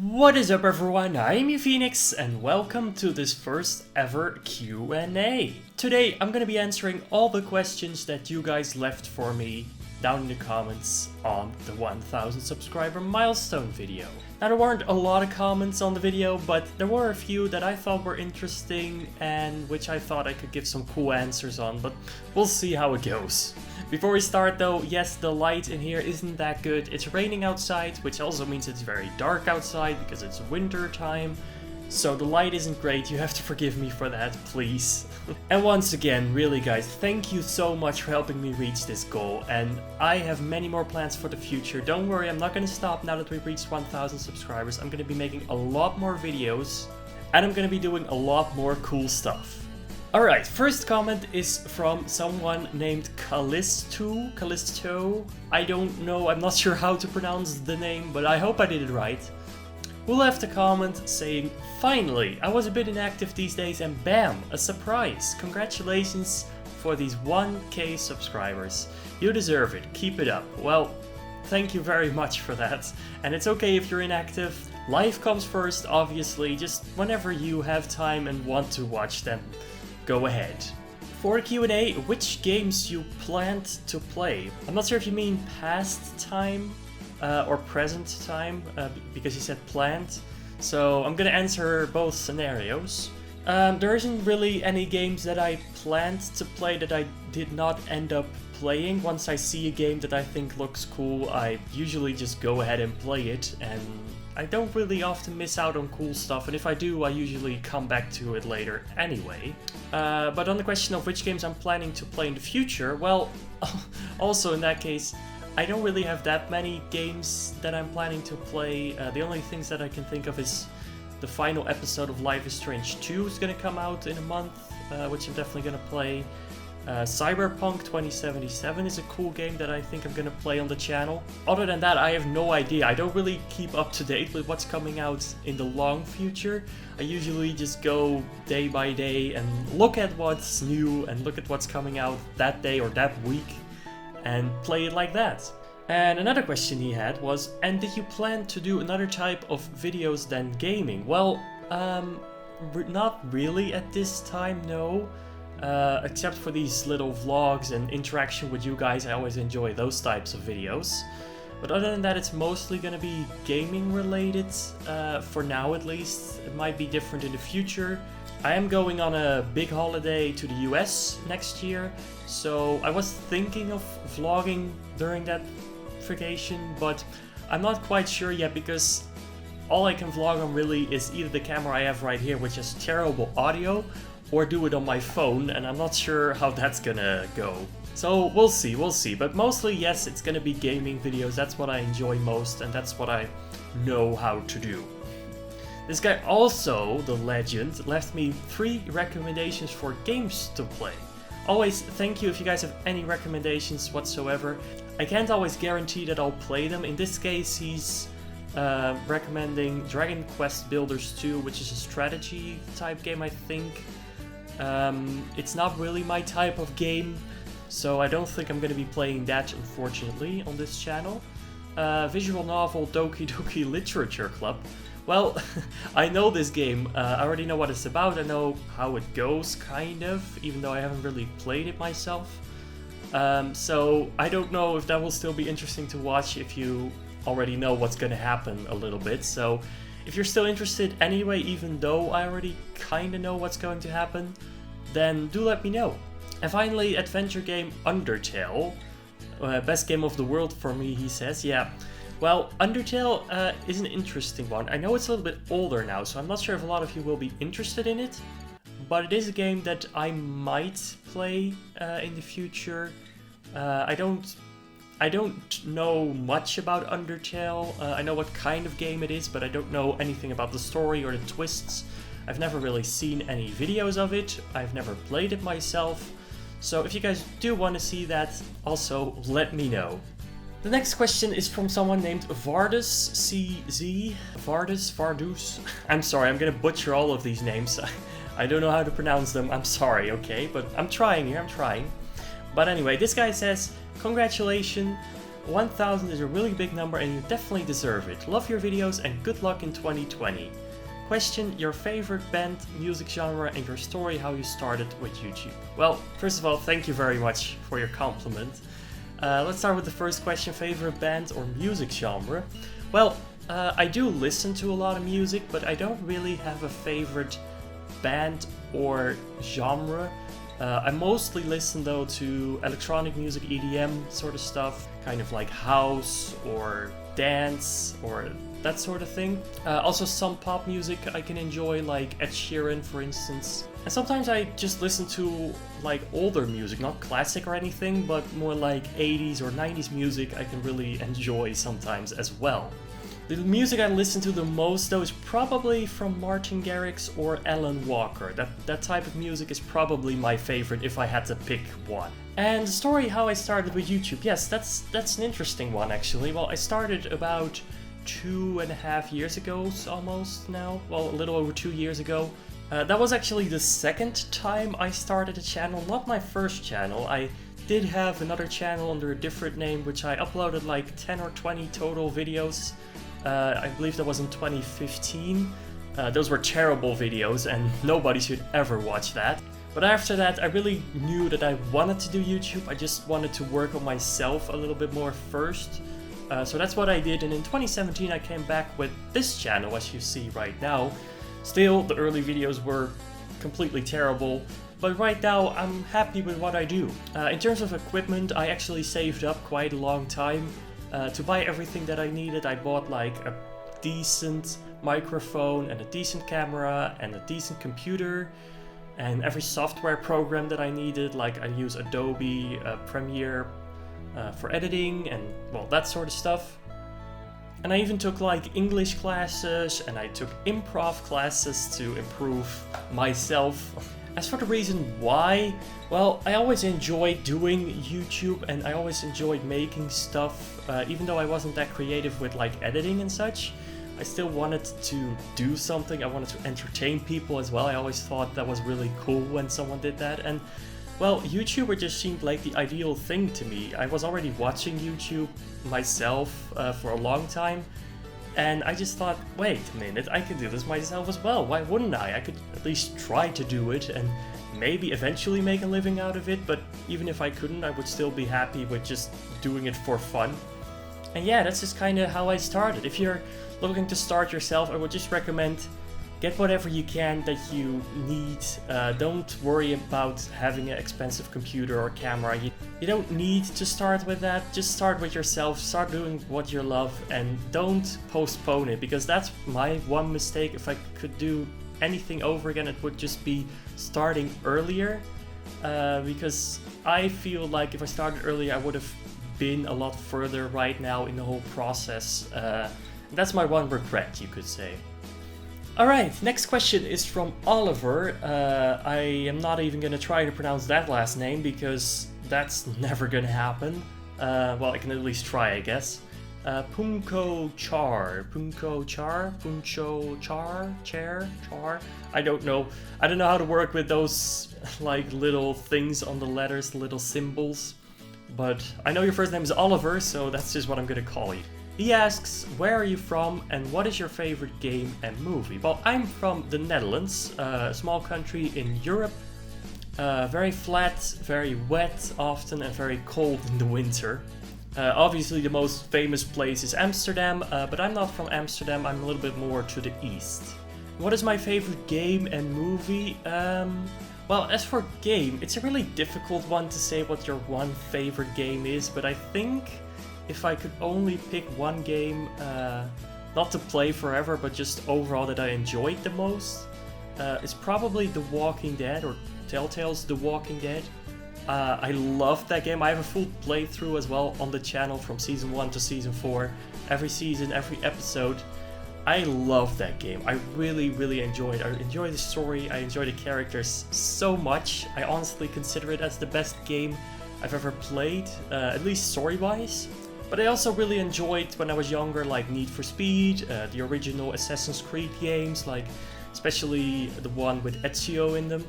What is up everyone, I'm Phoenix and welcome to this first ever Q&A. Today I'm gonna be answering all the questions that you guys left for me down in the comments on the 1000 subscriber milestone video. Now there weren't a lot of comments on the video, but there were a few that I thought were interesting and which I thought I could give some cool answers on, but we'll see how it goes. Before we start though, yes, the light in here isn't that good. It's raining outside, which also means it's very dark outside because it's winter time. So the light isn't great, you have to forgive me for that, please. And once again, really guys, thank you so much for helping me reach this goal, and I have many more plans for the future. Don't worry, I'm not gonna stop now that we've reached 1000 subscribers. I'm gonna be making a lot more videos, and I'm gonna be doing a lot more cool stuff. Alright, first comment is from someone named Callisto. I don't know, I'm not sure how to pronounce the name, but I hope I did it right. Who left a comment saying, "Finally, I was a bit inactive these days and bam, a surprise. Congratulations for these 1k subscribers. You deserve it, keep it up." Well, thank you very much for that. And it's okay if you're inactive. Life comes first, obviously, just whenever you have time and want to watch them. Go ahead. For Q&A, which games you planned to play? I'm not sure if you mean past time or present time, because you said planned. So I'm gonna answer both scenarios. There isn't really any games that I planned to play that I did not end up playing. Once I see a game that I think looks cool, I usually just go ahead and play it, and I don't really often miss out on cool stuff, and if I do, I usually come back to it later anyway. But on the question of which games I'm planning to play in the future, well, also in that case, I don't really have that many games that I'm planning to play. The only things that I can think of is the final episode of Life is Strange 2 is gonna come out in a month, which I'm definitely gonna play. Cyberpunk 2077 is a cool game that I think I'm gonna play on the channel. Other than that, I have no idea. I don't really keep up to date with what's coming out in the long future. I usually just go day by day and look at what's new and look at what's coming out that day or that week and play it like that. And another question he had was, and did you plan to do another type of videos than gaming? Well, not really at this time, no. Except for these little vlogs and interaction with you guys, I always enjoy those types of videos. But other than that, it's mostly gonna be gaming related, for now at least. It might be different in the future. I am going on a big holiday to the US next year, so I was thinking of vlogging during that vacation, but I'm not quite sure yet because all I can vlog on really is either the camera I have right here, which has terrible audio, or do it on my phone, and I'm not sure how that's gonna go. So we'll see, but mostly yes, it's gonna be gaming videos. That's what I enjoy most, and that's what I know how to do. This guy also, the legend, left me 3 recommendations for games to play. Always thank you if you guys have any recommendations whatsoever. I can't always guarantee that I'll play them. In this case, he's recommending Dragon Quest Builders 2, which is a strategy type game, I think. It's not really my type of game, so I don't think I'm going to be playing that, unfortunately, on this channel. Visual novel Doki Doki Literature Club. Well, I know this game, I already know what it's about, I know how it goes, kind of, even though I haven't really played it myself. So I don't know if that will still be interesting to watch if you already know what's gonna happen a little bit. So if you're still interested anyway, even though I already kinda know what's going to happen, then do let me know. And finally, adventure game Undertale. Best game of the world for me, he says. Yeah. Well, Undertale is an interesting one. I know it's a little bit older now, so I'm not sure if a lot of you will be interested in it, but it is a game that I might play in the future. I don't know much about Undertale. I know what kind of game it is, but I don't know anything about the story or the twists. I've never really seen any videos of it. I've never played it myself. So if you guys do want to see that, also let me know. The next question is from someone named Vardus CZ. Vardus. I'm sorry, I'm gonna butcher all of these names. I don't know how to pronounce them, I'm sorry, okay? But I'm trying here, I'm trying. But anyway, this guy says, congratulations. 1000 is a really big number and you definitely deserve it. Love your videos and good luck in 2020. Question: your favorite band, music genre, and your story how you started with YouTube. Well, first of all, thank you very much for your compliment. Let's start with the first question: favorite band or music genre? Well, I do listen to a lot of music, but I don't really have a favorite band or genre. I mostly listen though to electronic music, EDM sort of stuff, kind of like house or dance or that sort of thing. Also some pop music I can enjoy, like Ed Sheeran for instance. And sometimes I just listen to like older music, not classic or anything, but more like 80s or 90s music I can really enjoy sometimes as well. The music I listen to the most though is probably from Martin Garrix or Alan Walker. That type of music is probably my favorite if I had to pick one. And the story how I started with YouTube, yes, that's an interesting one actually. Well, I started about 2.5 years ago almost now, well a little over 2 years ago. That was actually the second time I started a channel, not my first channel. I did have another channel under a different name which I uploaded like 10 or 20 total videos. I believe that was in 2015. Those were terrible videos and nobody should ever watch that. But after that I really knew that I wanted to do YouTube. I just wanted to work on myself a little bit more first. So that's what I did, and in 2017 I came back with this channel as you see right now. Still, the early videos were completely terrible, but right now I'm happy with what I do. In terms of equipment, I actually saved up quite a long time to buy everything that I needed. I bought like a decent microphone and a decent camera and a decent computer and every software program that I needed. Like I use Adobe Premiere for editing and well, that sort of stuff. And I even took like English classes and I took improv classes to improve myself. As for the reason why, well, I always enjoyed doing YouTube and I always enjoyed making stuff. Even though I wasn't that creative with like editing and such, I still wanted to do something. I wanted to entertain people as well. I always thought that was really cool when someone did that. And well, YouTuber just seemed like the ideal thing to me. I was already watching YouTube myself for a long time, and I just thought, wait a minute, I can do this myself as well. Why wouldn't I? I could at least try to do it and maybe eventually make a living out of it, but even if I couldn't, I would still be happy with just doing it for fun. And yeah, that's just kind of how I started. If you're looking to start yourself, I would just recommend get whatever you can that you need. Don't worry about having an expensive computer or camera. You don't need to start with that. Just start with yourself, start doing what you love, and don't postpone it, because that's my one mistake. If I could do anything over again, it would just be starting earlier, because I feel like if I started earlier, I would have been a lot further right now in the whole process. That's my one regret, you could say. Alright, next question is from Oliver. I am not even gonna try to pronounce that last name because that's never gonna happen. Well, I can at least try, I guess. Punko Char. I don't know. I don't know how to work with those like little things on the letters, little symbols. But I know your first name is Oliver, so that's just what I'm gonna call you. He asks, where are you from and what is your favorite game and movie? Well, I'm from the Netherlands, a small country in Europe. Very flat, very wet often, and very cold in the winter. Obviously the most famous place is Amsterdam, but I'm not from Amsterdam, I'm a little bit more to the east. What is my favorite game and movie? Well, as for game, it's a really difficult one to say what your one favorite game is, but I think if I could only pick one game, not to play forever, but just overall that I enjoyed the most, it's probably The Walking Dead, or Telltale's The Walking Dead. I love that game. I have a full playthrough as well on the channel from Season 1 to Season 4. Every season, every episode. I love that game. I really, really enjoy it. I enjoy the story, I enjoy the characters so much. I honestly consider it as the best game I've ever played, at least story-wise. But I also really enjoyed when I was younger, like Need for Speed, the original Assassin's Creed games, like especially the one with Ezio in them.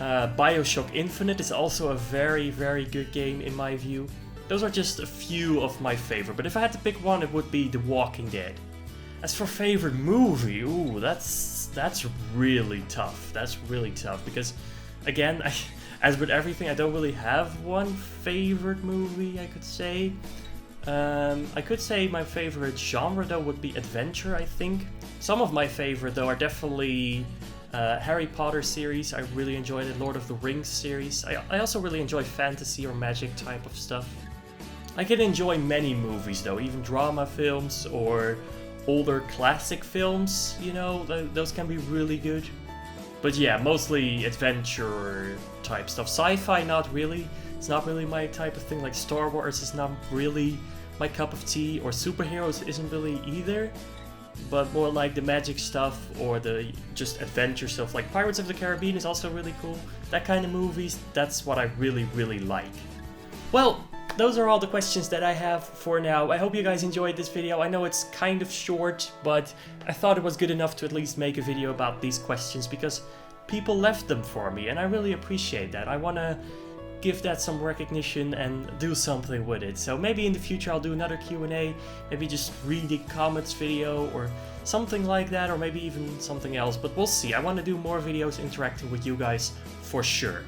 BioShock Infinite is also a very, very good game in my view. Those are just a few of my favorite, but if I had to pick one, it would be The Walking Dead. As for favorite movie, ooh, that's really tough. That's really tough because, again, as with everything, I don't really have one favorite movie, I could say. I could say my favorite genre though would be adventure, I think. Some of my favorite though are definitely Harry Potter series. I really enjoyed it. Lord of the Rings series. I also really enjoy fantasy or magic type of stuff. I can enjoy many movies though, even drama films or older classic films, you know, those can be really good. But yeah, mostly adventure type stuff. Sci-fi, not really. It's not really my type of thing. Like Star Wars is not really my cup of tea, or superheroes isn't really either. But more like the magic stuff or the just adventure stuff. Like Pirates of the Caribbean is also really cool. That kind of movies, that's what I really, really like. Well, those are all the questions that I have for now. I hope you guys enjoyed this video. I know it's kind of short, but I thought it was good enough to at least make a video about these questions because people left them for me and I really appreciate that. I want to give that some recognition and do something with it. So maybe in the future I'll do another Q&A, maybe just reading comments video or something like that, or maybe even something else, but we'll see. I want to do more videos interacting with you guys for sure.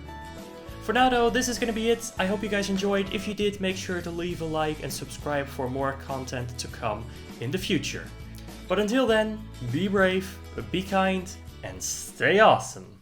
For now though, this is gonna be it. I hope you guys enjoyed. If you did, make sure to leave a like and subscribe for more content to come in the future. But until then, be brave, be kind, and stay awesome.